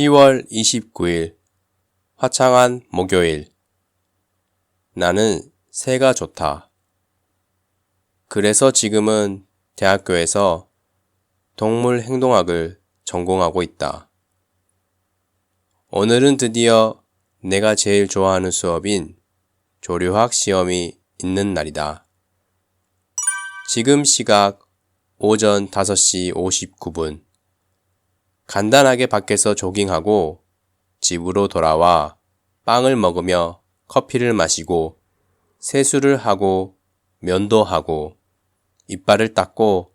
10월 29일 화창한 목요일. 나는 새가 좋다. 그래서 지금은 대학교에서 동물행동학을 전공하고 있다. 오늘은 드디어 내가 제일 좋아하는 수업인 조류학 시험이 있는 날이다. 지금 시각 오전 5시 59분. 간단하게 밖에서 조깅하고 집으로 돌아와 빵을 먹으며 커피를 마시고 세수를 하고 면도 하고 이빨을 닦고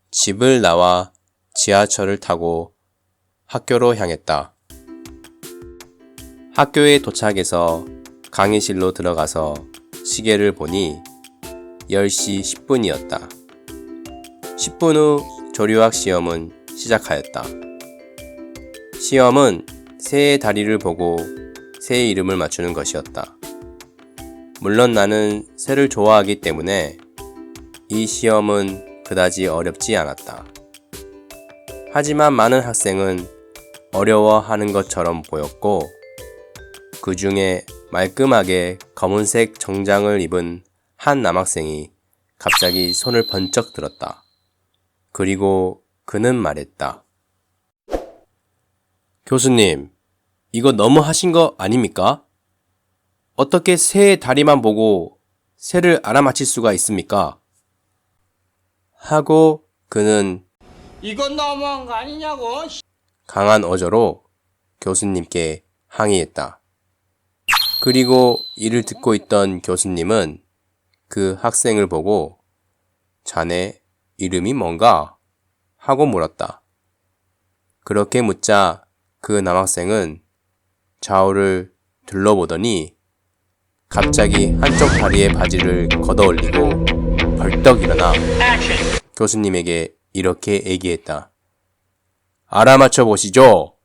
집을 나와 지하철을 타고 학교로 향했다. 학교에 도착해서 강의실로 들어가서 시계를 보니 10시 10분이었다. 10분 후 조류학 시험은 시작하였다. 시험은 새의 다리를 보고 새의 이름을 맞추는 것이었다. 물론 나는 새를 좋아하기 때문에 이 시험은 그다지 어렵지 않았다. 하지만 많은 학생은 어려워하는 것처럼 보였고 그 중에 말끔하게 검은색 정장을 입은 한 남학생이 갑자기 손을 번쩍 들었다. 그리고 그는 말했다. 교수님, 이거 너무 하신 거 아닙니까? 어떻게 새의 다리만 보고 새를 알아맞힐 수가 있습니까? 하고 그는 이건 너무한 거 아니냐고. 강한 어조로 교수님께 항의했다. 그리고 이를 듣고 있던 교수님은 그 학생을 보고 자네 이름이 뭔가? 하고 물었다. 그렇게 묻자 그 남학생은 좌우를 둘러보더니 갑자기 한쪽 다리의 바지를 걷어올리고 벌떡 일어나 교수님에게 이렇게 얘기했다. 알아맞혀 보시죠.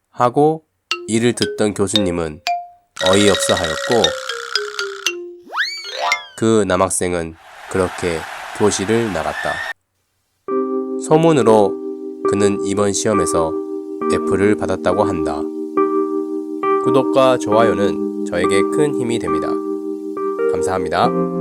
하고 이를 듣던 교수님은 어이없어 하였고 그 남학생은 그렇게 교실을 나갔다. 소문으로 그는 이번 시험에서 F를 받았다고 한다. 구독과 좋아요는 저에게 큰 힘이 됩니다. 감사합니다.